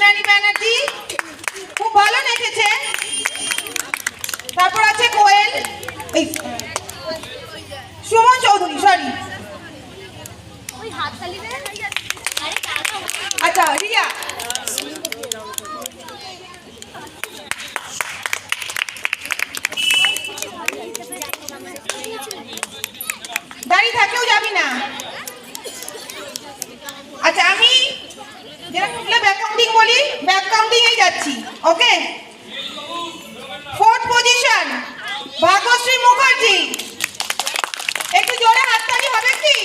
ইন্দ্রাণী ব্যানার্জি, খুব ভালো নেচেছে। তারপর আছে কোয়েল, এই সুমন চৌধুরী, সরি। আচ্ছা রিয়া, দাঁড়িয়ে থাকেও যাবি না। আচ্ছা আমি যেটা ব্যাক কাউন্টিং বলি, ব্যাক কাউন্টিং এই যাচ্ছি, ওকে। ফোর্থ পজিশন ভাগ্যশ্রী মুখার্জি, একটু জোরে হাততালি হবে কি?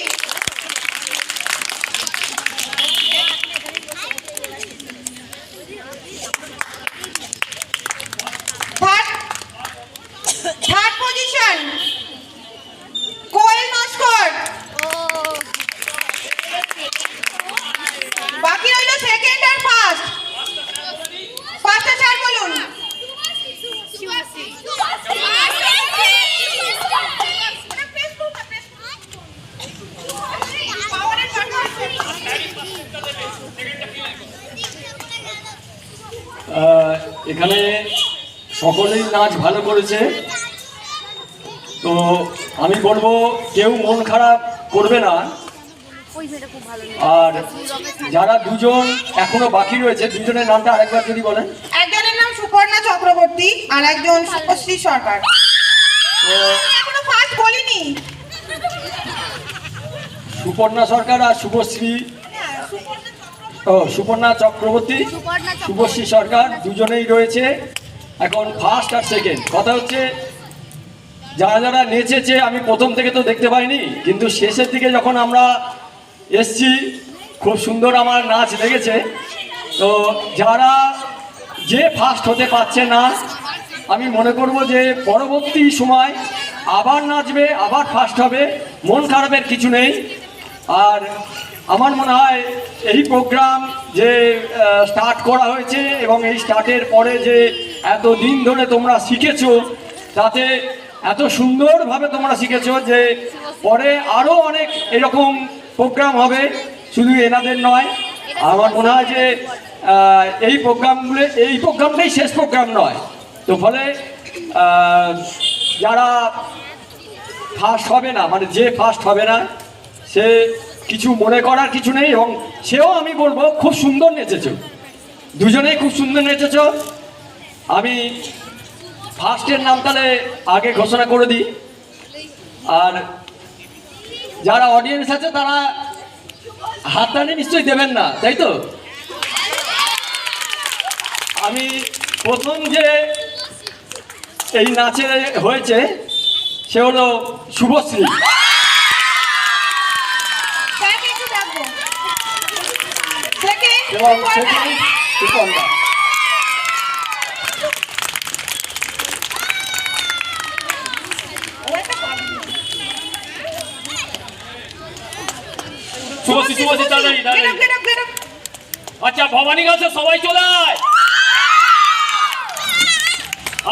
থার্ড পজিশন কোয়েল নস্কর, বাকি রইল সেকেন্ড আর ফার্স্ট। ফার্স্ট স্যার বলুন। এখানে সকলেই নাচ ভালো করেছে, তো আমি বলবো কেউ মন খারাপ করবে না। আর যারা দুজন এখনো বাকি রয়েছে, দুজনের নামটা আরেকবার যদি বলেন। একজনের নাম সুপর্ণা চক্রবর্তী আর একজন শুভশ্রী সরকার। এখনো ফার্স্ট বলিনি। সুপর্ণা সরকার আর শুভশ্রী, সুপর্ণা চক্রবর্তী, শুভশ্রী সরকার দুজনেই রয়েছে এখন ফার্স্ট আর সেকেন্ড। কথা হচ্ছে যারা যারা নেচেছে আমি প্রথম থেকে তো দেখতে পাইনি, কিন্তু শেষের দিকে যখন আমরা এসছি খুব সুন্দর আমার নাচ লেগেছে। তো যারা যে ফার্স্ট হতে পারছে না, আমি মনে করব যে পরবর্তী সময় আবার নাচবে, আবার ফার্স্ট হবে, মন খারাপের কিছু নেই। আর আমার মনে হয় এই প্রোগ্রাম যে স্টার্ট করা হয়েছে এবং এই স্টার্টের পরে যে এত দিন ধরে তোমরা শিখেছো, তাতে এত সুন্দরভাবে তোমরা শিখেছো যে পরে আরও অনেক এরকম প্রোগ্রাম হবে, শুধু এনাদের নয়। আমার মনে হয় যে এই প্রোগ্রামটাই শেষ প্রোগ্রাম নয়। তো ফলে যারা ফার্স্ট হবে না, মানে যে ফার্স্ট হবে না, সে কিছু মনে করার কিছু নেই। এবং সেও আমি বলবো খুব সুন্দর নেচেছো, দুজনেই খুব সুন্দর নেচেছো। আমি ফার্স্টের নাম তাহলে আগে ঘোষণা করে দিই। আর যারা অডিয়েন্স আছে তারা হাততালি নিশ্চয়ই দেবেন না, তাই তো? আমি প্রথম যে এই নাচে হয়েছে সে হলো শুভশ্রী। এবং সেকেন্ড সুপর্ণা। শুভশ্রী তাড়াতাড়ি তাড়াতাড়ি। আচ্ছা ভবানীগঞ্জে সবাই চলে আয়।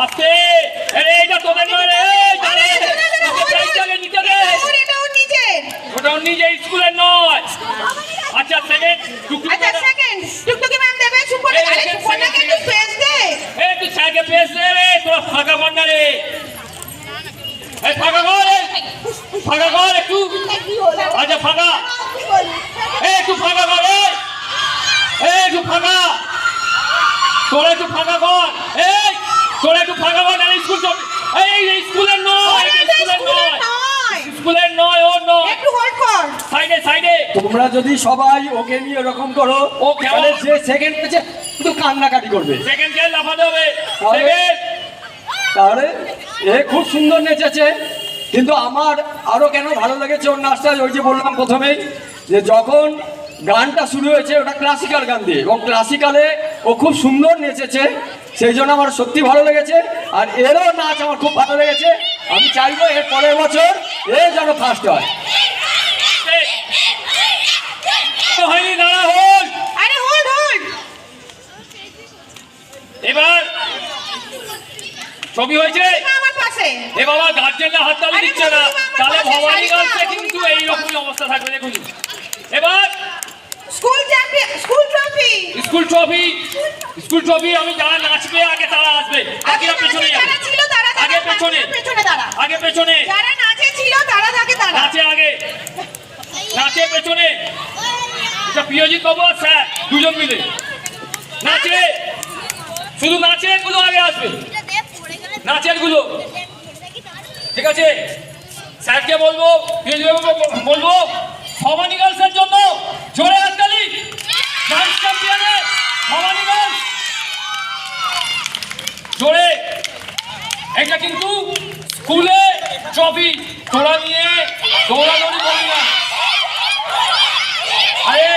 আস্তে, এইটা তোদের নয় রে, ওটাও নিজে স্কুলের নয়। আচ্ছা সেকেন্ড টুকটুকি ম্যাম দেবে। সুপর্ণাকে একটু স্পেস দে। তুই সাইকে স্পেস দে রে, তোরা ফাঁকা কর না রে। ফাঁকা কর, ফাঁকা কর একটু। আচ্ছা ফাঁকা, একটু ফাঁকা কর, একটু ফাঁকা, তোরা একটু ফাঁকা কর, তোরা একটু ফাঁকা কর। স্কুল স্কুলের নয়, স্কুলের নয়, ওর নয়, একটু হোল্ড কর। সাইডে সাইডে। তোমরা যদি সবাই ওকে নিয়ে এরকম করো, ও তাহলে যে সেকেন্ড পেয়েছে শুধু কান্নাকাটি করবে। সেকেন্ড কে লাফাতে হবে। তাহলে এ খুব সুন্দর নেচেছে, কিন্তু আমার আরো কেন ভালো লেগেছে ওর নাচটা, ওই যে বললাম প্রথমেই যে যখন গানটা শুরু হয়েছে ওটা ক্লাসিক্যাল গান দিয়ে, এবং ক্লাসিক্যালে ও খুব সুন্দর নেচেছে, সেই জন্য আমার সত্যি ভালো লেগেছে। আর এরও নাচ আমার খুব ভালো লেগেছে। আমি চাইবো এর পরের বছর এ যেন ফার্স্ট হয়। এবার ছবি হয়েছে। এ বাবা গার্জেনরা হাততালি দিচ্ছে না, তাহলে ভবানীগঞ্জে কিন্তু এইরকমই অবস্থা থাকবে। দেখুন এবার স্কুল ট্রফি স্কুল ট্রফি আমি যারা নাচবে আগে তারা আসবে, বাকিরা পেছনে যাবে। যারা ছিল তারা আগে পেছনে, পেছনে দাঁড়া। আগে পেছনে, যারা নাচে ছিল তারা থাকে দাঁড়া। নাচে আগে, নাচে পেছনে। এটা প্রিয়জিৎ বাবু আর স্যার দুজন মিলে নাচে, শুধু নাচের গুলো আগে আসবে, নাচের গুলো। ঠিক আছে, স্যারকে বলবো, প্রিয়জিৎ বাবু বলবো, ভবানী গার্লসের জন্য জোরে হাততালি। ডান্স চ্যাম্পিয়নে ভবানী গার্লস, জোরে। এটা কিন্তু স্কুলে ট্রফি, তোরা নিয়ে দৌড়াদৌড়ি করবি না। আরে